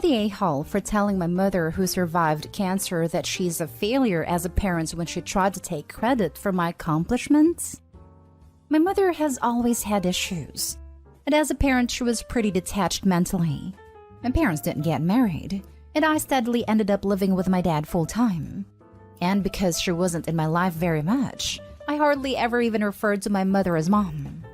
the a-hole for telling my mother who survived cancer that she's a failure as a parent when she tried to take credit for my accomplishments? My mother has always had issues, and as a parent she was pretty detached mentally. My parents didn't get married, and I steadily ended up living with my dad full-time. And because she wasn't in my life very much, I hardly ever even referred to my mother as mom.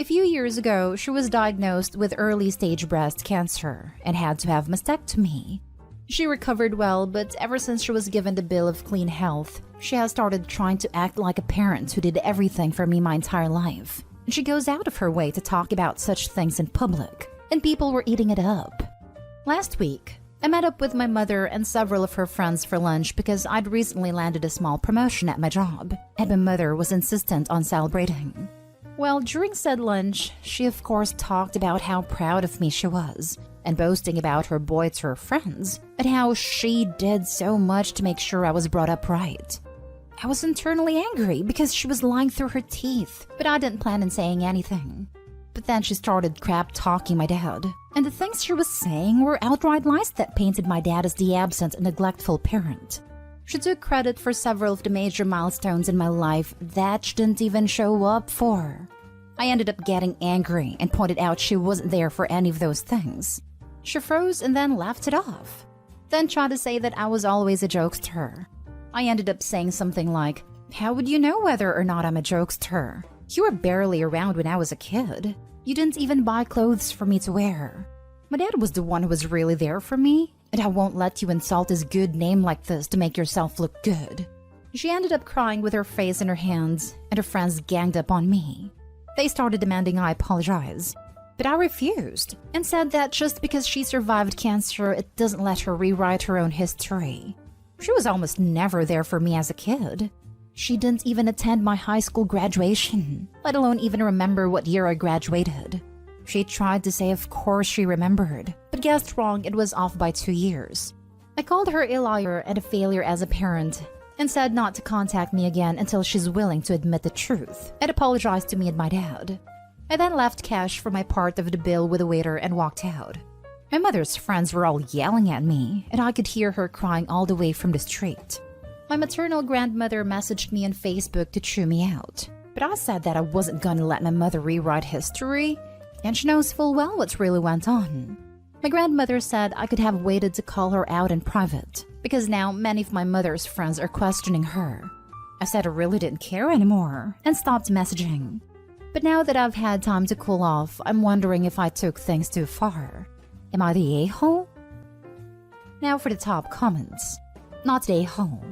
A few years ago, she was diagnosed with early-stage breast cancer and had to have mastectomy. She recovered well, but ever since she was given the bill of clean health, she has started trying to act like a parent who did everything for me my entire life. And she goes out of her way to talk about such things in public, and people were eating it up. Last week, I met up with my mother and several of her friends for lunch because I'd recently landed a small promotion at my job, and my mother was insistent on celebrating. Well, during said lunch, she of course talked about how proud of me she was, and boasting about her boy to her friends, and how she did so much to make sure I was brought up right. I was internally angry because she was lying through her teeth, but I didn't plan on saying anything. But then she started crap-talking my dad, and the things she was saying were outright lies that painted my dad as the absent and neglectful parent. She took credit for several of the major milestones in my life that she didn't even show up for. I ended up getting angry and pointed out she wasn't there for any of those things. She froze and then laughed it off, then tried to say that I was always a jokester. I ended up saying something like, "How would you know whether or not I'm a jokester? You were barely around when I was a kid. You didn't even buy clothes for me to wear. My dad was the one who was really there for me, and I won't let you insult his good name like this to make yourself look good." She ended up crying with her face in her hands, and her friends ganged up on me. They started demanding I apologize, but I refused and said that just because she survived cancer, it doesn't let her rewrite her own history. She was almost never there for me as a kid. She didn't even attend my high school graduation, let alone even remember what year I graduated. She tried to say of course she remembered, but guessed wrong, it was off by 2 years. I called her a liar and a failure as a parent, and said not to contact me again until she's willing to admit the truth and apologize to me and my dad. I then left cash for my part of the bill with the waiter and walked out. My mother's friends were all yelling at me, and I could hear her crying all the way from the street. My maternal grandmother messaged me on Facebook to chew me out, but I said that I wasn't gonna let my mother rewrite history, and she knows full well what really went on. My grandmother said I could have waited to call her out in private, because now many of my mother's friends are questioning her. I said I really didn't care anymore, and stopped messaging. But now that I've had time to cool off, I'm wondering if I took things too far. Am I the a-hole? Now for the top comments. Not the a-hole.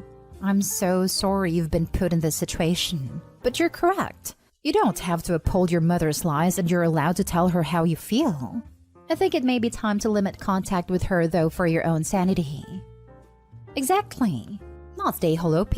I'm so sorry you've been put in this situation, but you're correct. You don't have to uphold your mother's lies, and you're allowed to tell her how you feel. I think it may be time to limit contact with her though for your own sanity. Exactly. Not the a-hole OP.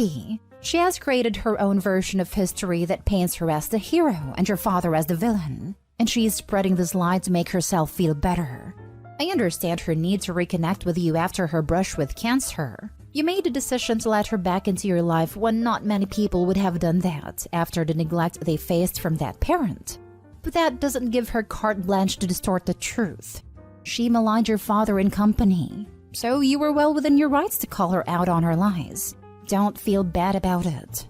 She has created her own version of history that paints her as the hero and your father as the villain, and she's spreading this lie to make herself feel better. I understand her need to reconnect with you after her brush with cancer. You made a decision to let her back into your life when not many people would have done that after the neglect they faced from that parent. But that doesn't give her carte blanche to distort the truth. She maligned your father in company, so you were well within your rights to call her out on her lies. Don't feel bad about it.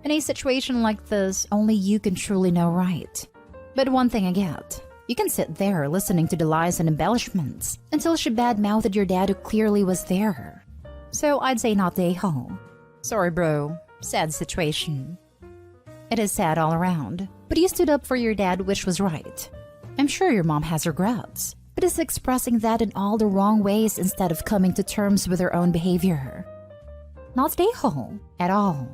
In a situation like this, only you can truly know right. But one thing I get, you can sit there listening to the lies and embellishments until she bad-mouthed your dad who clearly was there. So I'd say not the a-hole. Sorry bro, sad situation. It is sad all around, but you stood up for your dad, which was right. I'm sure your mom has regrets, but is expressing that in all the wrong ways instead of coming to terms with her own behavior. Not the a-hole at all.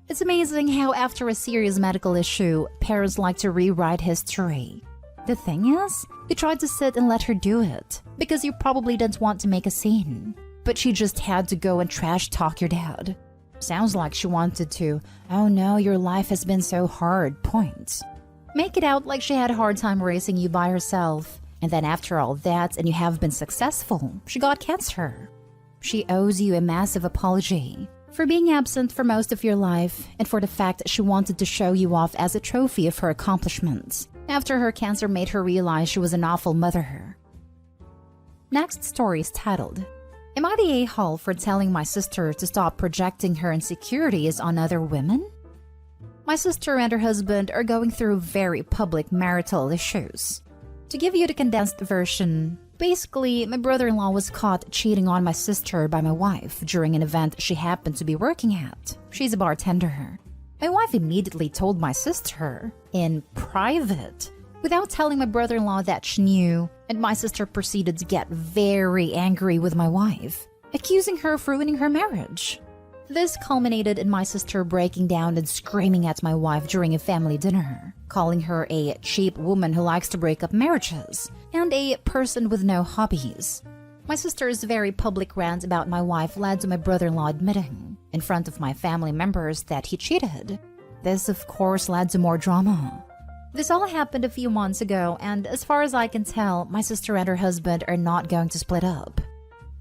It's amazing how after a serious medical issue, parents like to rewrite history. The thing is, you tried to sit and let her do it, because you probably didn't want to make a scene. But she just had to go and trash talk your dad. Sounds like she wanted to, "Oh no, your life has been so hard," point. Make it out like she had a hard time raising you by herself, and then after all that and you have been successful, she got cancer. She owes you a massive apology for being absent for most of your life and for the fact that she wanted to show you off as a trophy of her accomplishments after her cancer made her realize she was an awful mother. Next story is titled, Am I the a-hole for telling my sister to stop projecting her insecurities on other women? My sister and her husband are going through very public marital issues. To give you the condensed version, basically, my brother-in-law was caught cheating on my sister by my wife during an event she happened to be working at. She's a bartender. My wife immediately told my sister, in private, without telling my brother-in-law that she knew, and my sister proceeded to get very angry with my wife, accusing her of ruining her marriage. This culminated in my sister breaking down and screaming at my wife during a family dinner, calling her a cheap woman who likes to break up marriages and a person with no hobbies. My sister's very public rant about my wife led to my brother-in-law admitting, in front of my family members, that he cheated. This, of course, led to more drama. This all happened a few months ago, and as far as I can tell, my sister and her husband are not going to split up.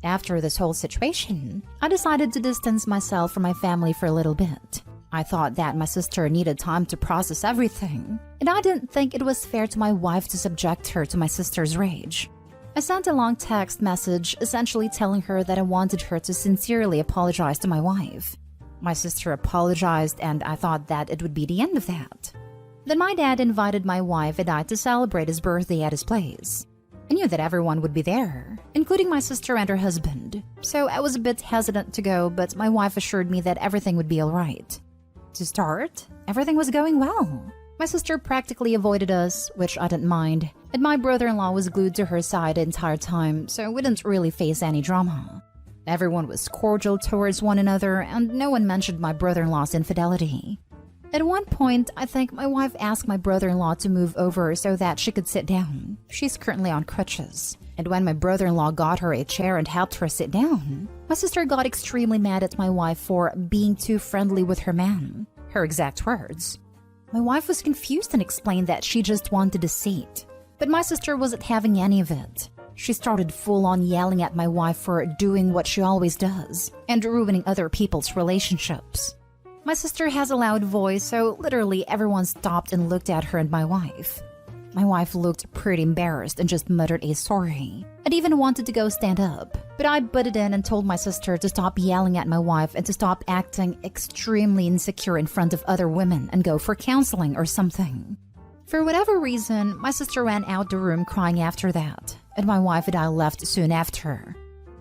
After this whole situation, I decided to distance myself from my family for a little bit. I thought that my sister needed time to process everything, and I didn't think it was fair to my wife to subject her to my sister's rage. I sent a long text message essentially telling her that I wanted her to sincerely apologize to my wife. My sister apologized, and I thought that it would be the end of that. Then my dad invited my wife and I to celebrate his birthday at his place. I knew that everyone would be there, including my sister and her husband, so I was a bit hesitant to go, but my wife assured me that everything would be alright. To start, everything was going well. My sister practically avoided us, which I didn't mind, and my brother-in-law was glued to her side the entire time, so we didn't really face any drama. Everyone was cordial towards one another, and no one mentioned my brother-in-law's infidelity. At one point, I think my wife asked my brother-in-law to move over so that she could sit down. She's currently on crutches. And when my brother-in-law got her a chair and helped her sit down, my sister got extremely mad at my wife for being too friendly with her man. Her exact words. My wife was confused and explained that she just wanted a seat. But my sister wasn't having any of it. She started full-on yelling at my wife for doing what she always does and ruining other people's relationships. My sister has a loud voice, so literally everyone stopped and looked at her and my wife. My wife looked pretty embarrassed and just muttered a sorry. I'd even wanted to go stand up, but I butted in and told my sister to stop yelling at my wife and to stop acting extremely insecure in front of other women and go for counseling or something. For whatever reason, my sister ran out the room crying after that, and my wife and I left soon after.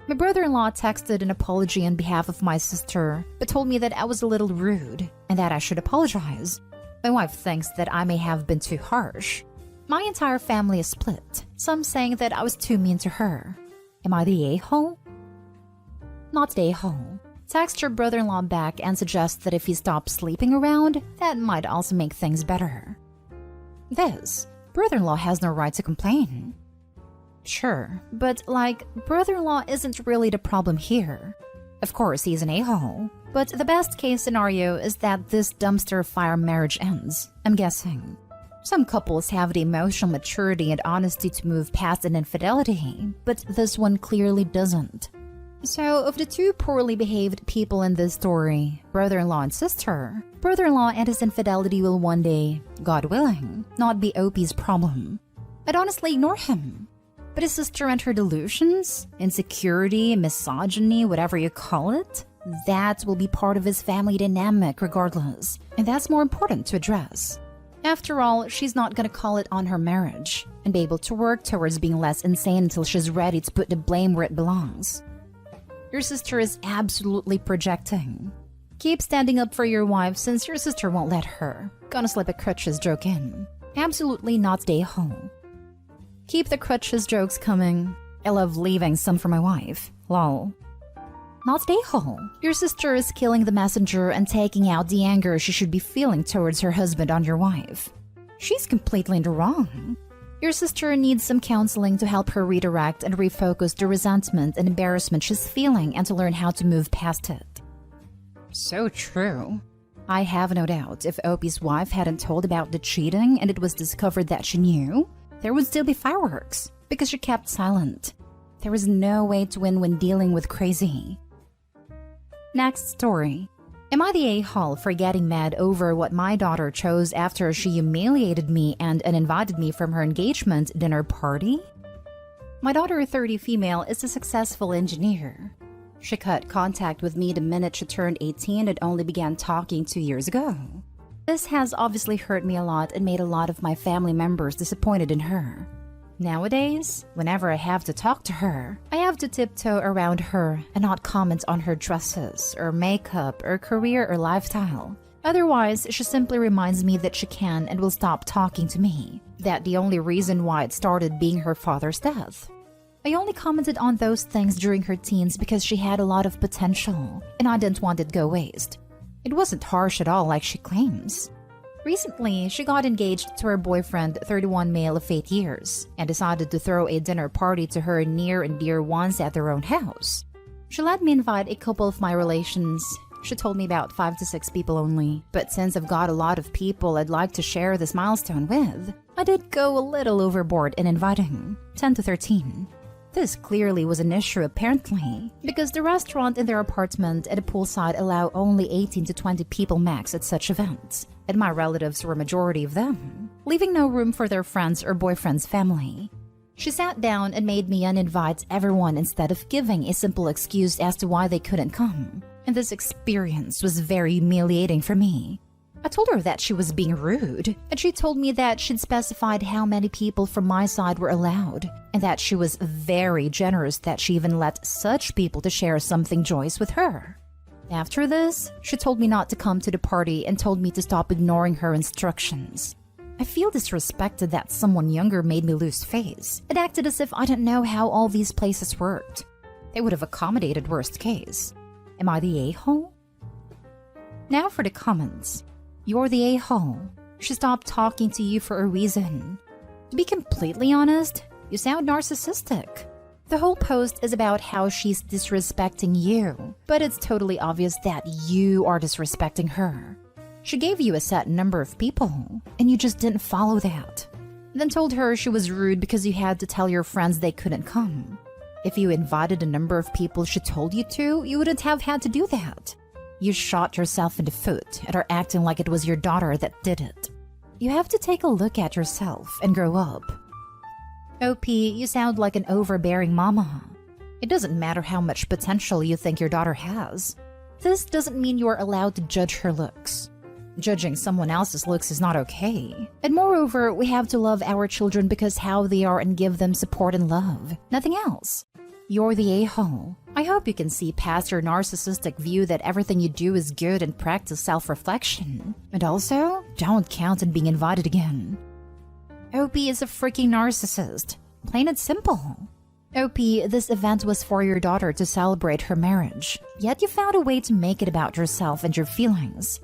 My brother-in-law texted an apology on behalf of my sister, but told me that I was a little rude and that I should apologize. My wife thinks that I may have been too harsh. My entire family is split, some saying that I was too mean to her. Am I the a-hole? Not the a-hole. Text your brother-in-law back and suggest that if he stops sleeping around, that might also make things better. This, brother-in-law has no right to complain. Sure, but brother-in-law isn't really the problem here. Of course, he's an a-hole, but the best case scenario is that this dumpster fire marriage ends, I'm guessing. Some couples have the emotional maturity and honesty to move past an infidelity, but this one clearly doesn't. So, of the two poorly behaved people in this story, brother-in-law and sister, brother-in-law and his infidelity will one day, God willing, not be OP's problem. I'd honestly ignore him. But his sister and her delusions, insecurity, misogyny, whatever you call it, that will be part of his family dynamic regardless, and that's more important to address. After all, she's not gonna call it on her marriage, and be able to work towards being less insane until she's ready to put the blame where it belongs. Your sister is absolutely projecting. Keep standing up for your wife since your sister won't let her. Gonna slip a crutches joke in. Absolutely not stay home. Keep the crutches jokes coming. I love leaving some for my wife. Lol. Not stay home. Your sister is killing the messenger and taking out the anger she should be feeling towards her husband on your wife. She's completely in the wrong. Your sister needs some counseling to help her redirect and refocus the resentment and embarrassment she's feeling and to learn how to move past it. So true. I have no doubt if Opie's wife hadn't told about the cheating and it was discovered that she knew, there would still be fireworks because she kept silent. There is no way to win when dealing with crazy. Next story. Am I the a-hole for getting mad over what my daughter chose after she humiliated me and uninvited me from her engagement dinner party? My daughter, 30 female, is a successful engineer. She cut contact with me the minute she turned 18 and only began talking 2 years ago. This has obviously hurt me a lot and made a lot of my family members disappointed in her. Nowadays, whenever I have to talk to her, I have to tiptoe around her and not comment on her dresses or makeup or career or lifestyle. Otherwise, she simply reminds me that she can and will stop talking to me, that the only reason why it started being her father's death. I only commented on those things during her teens because she had a lot of potential, and I didn't want it to go waste. It wasn't harsh at all like she claims. Recently, she got engaged to her boyfriend, 31 male of 8 years, and decided to throw a dinner party to her near and dear ones at their own house. She let me invite a couple of my relations. She told me about 5 to 6 people only, but since I've got a lot of people I'd like to share this milestone with, I did go a little overboard in inviting 10 to 13. This clearly was an issue apparently, because the restaurant in their apartment and the poolside allow only 18 to 20 people max at such events, and my relatives were a majority of them, leaving no room for their friends or boyfriend's family. She sat down and made me uninvite everyone instead of giving a simple excuse as to why they couldn't come, and this experience was very humiliating for me. I told her that she was being rude, and she told me that she'd specified how many people from my side were allowed, and that she was very generous that she even let such people to share something joyous with her. After this, she told me not to come to the party and told me to stop ignoring her instructions. I feel disrespected that someone younger made me lose face. It acted as if I didn't know how all these places worked. They would have accommodated worst case. Am I the a-hole? Now for the comments. You're the a-hole. She stopped talking to you for a reason. To be completely honest, you sound narcissistic. The whole post is about how she's disrespecting you, but it's totally obvious that you are disrespecting her. She gave you a set number of people, and you just didn't follow that. Then told her she was rude because you had to tell your friends they couldn't come. If you invited a number of people she told you to, you wouldn't have had to do that. You shot yourself in the foot and are acting like it was your daughter that did it. You have to take a look at yourself and grow up. OP, you sound like an overbearing mama. It doesn't matter how much potential you think your daughter has. This doesn't mean you are allowed to judge her looks. Judging someone else's looks is not okay. And moreover, we have to love our children because how they are and give them support and love. Nothing else. You're the a-hole. I hope you can see past your narcissistic view that everything you do is good and practice self-reflection. And also, don't count on being invited again. OP is a freaking narcissist. Plain and simple. OP, this event was for your daughter to celebrate her marriage. Yet you found a way to make it about yourself and your feelings.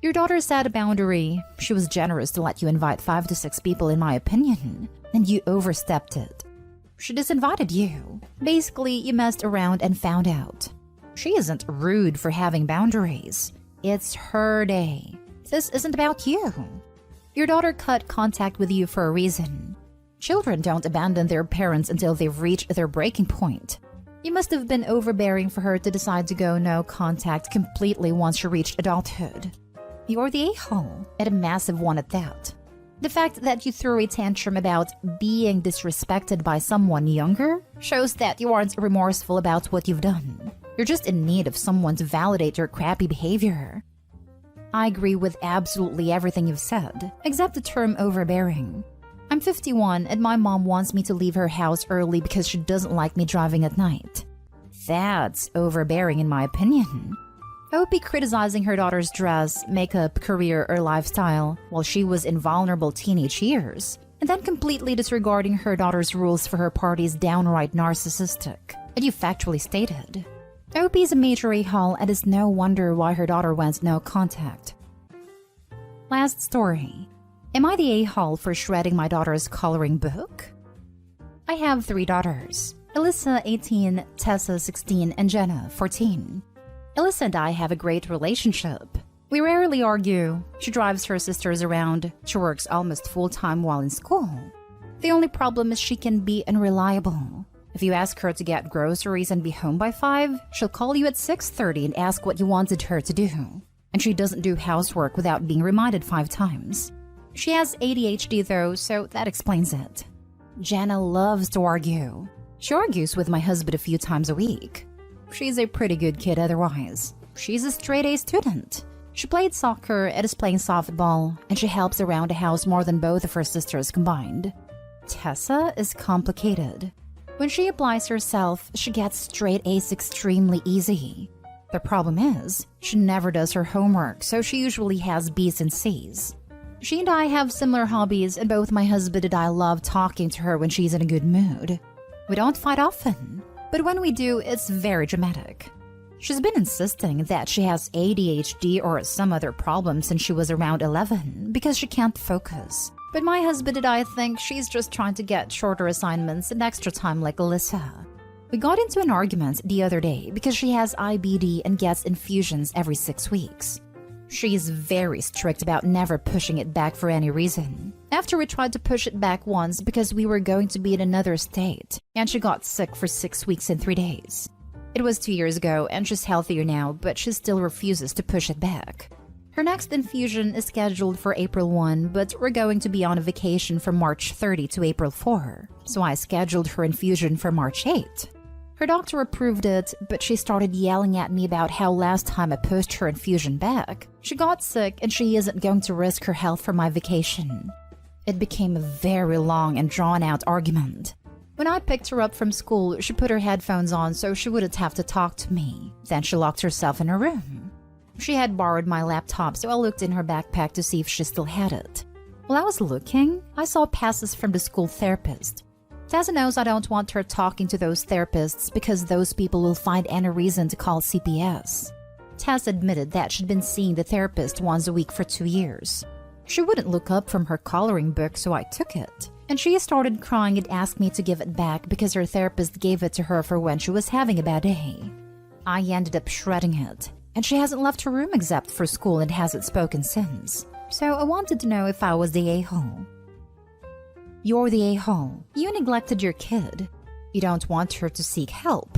Your daughter set a boundary. She was generous to let you invite 5 to 6 people in my opinion, and you overstepped it. She disinvited you. Basically, you messed around and found out. She isn't rude for having boundaries. It's her day. This isn't about you. Your daughter cut contact with you for a reason. Children don't abandon their parents until they've reached their breaking point. You must have been overbearing for her to decide to go no contact completely once she reached adulthood. You're the a-hole, and a massive one at that. The fact that you threw a tantrum about being disrespected by someone younger shows that you aren't remorseful about what you've done. You're just in need of someone to validate your crappy behavior. I agree with absolutely everything you've said, except the term overbearing. I'm 51 and my mom wants me to leave her house early because she doesn't like me driving at night. That's overbearing in my opinion. OP criticizing her daughter's dress, makeup, career, or lifestyle while she was in vulnerable teenage years, and then completely disregarding her daughter's rules for her party is downright narcissistic, and you factually stated. OP is a major a-hole and it's no wonder why her daughter went no contact. Last story. Am I the a-hole for shredding my daughter's coloring book? I have 3 daughters. Alyssa, 18, Tessa, 16, and Jenna, 14. Alyssa and I have a great relationship. We rarely argue. She drives her sisters around. She works almost full-time while in school. The only problem is she can be unreliable. If you ask her to get groceries and be home by 5, she'll call you at 6:30 and ask what you wanted her to do. And she doesn't do housework without being reminded 5 times. She has ADHD though, so that explains it. Jenna loves to argue. She argues with my husband a few times a week. She's a pretty good kid otherwise. She's a straight-A student. She played soccer and is playing softball, and she helps around the house more than both of her sisters combined. Tessa is complicated. When she applies herself, she gets straight A's extremely easy. The problem is, she never does her homework, so she usually has B's and C's. She and I have similar hobbies, and both my husband and I love talking to her when she's in a good mood. We don't fight often, but when we do, it's very dramatic. She's been insisting that she has ADHD or some other problem since she was around 11 because she can't focus. But my husband and I think she's just trying to get shorter assignments and extra time like Alyssa. We got into an argument the other day because she has IBD and gets infusions every 6 weeks. She's very strict about never pushing it back for any reason. After we tried to push it back once because we were going to be in another state, and she got sick for 6 weeks and 3 days. It was 2 years ago and she's healthier now, but she still refuses to push it back. Her next infusion is scheduled for April 1, but we're going to be on a vacation from March 30 to April 4, so I scheduled her infusion for March 8. Her doctor approved it, but she started yelling at me about how last time I pushed her infusion back, she got sick and she isn't going to risk her health for my vacation. It became a very long and drawn-out argument. When I picked her up from school, she put her headphones on so she wouldn't have to talk to me. Then she locked herself in her room. She had borrowed my laptop, so I looked in her backpack to see if she still had it. While I was looking, I saw passes from the school therapist. Tessa knows I don't want her talking to those therapists because those people will find any reason to call CPS. Tess admitted that she'd been seeing the therapist once a week for 2 years. She wouldn't look up from her coloring book, so I took it. And she started crying and asked me to give it back because her therapist gave it to her for when she was having a bad day. I ended up shredding it, and she hasn't left her room except for school and hasn't spoken since. So I wanted to know if I was the a-hole. You're the a-hole. You neglected your kid. You don't want her to seek help.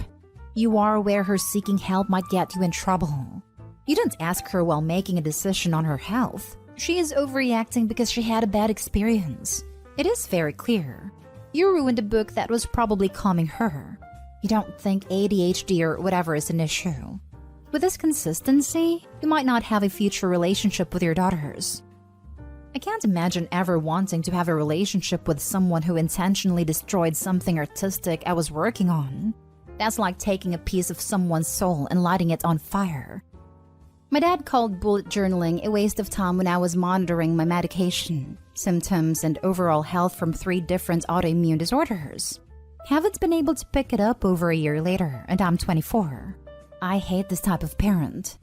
You are aware her seeking help might get you in trouble. You didn't ask her while making a decision on her health. She is overreacting because she had a bad experience. It is very clear. You ruined a book that was probably calming her. You don't think ADHD or whatever is an issue. With this consistency, you might not have a future relationship with your daughters. I can't imagine ever wanting to have a relationship with someone who intentionally destroyed something artistic I was working on. That's like taking a piece of someone's soul and lighting it on fire. My dad called bullet journaling a waste of time when I was monitoring my medication, symptoms, and overall health from 3 different autoimmune disorders. Haven't been able to pick it up over a year later, and I'm 24. I hate this type of parent.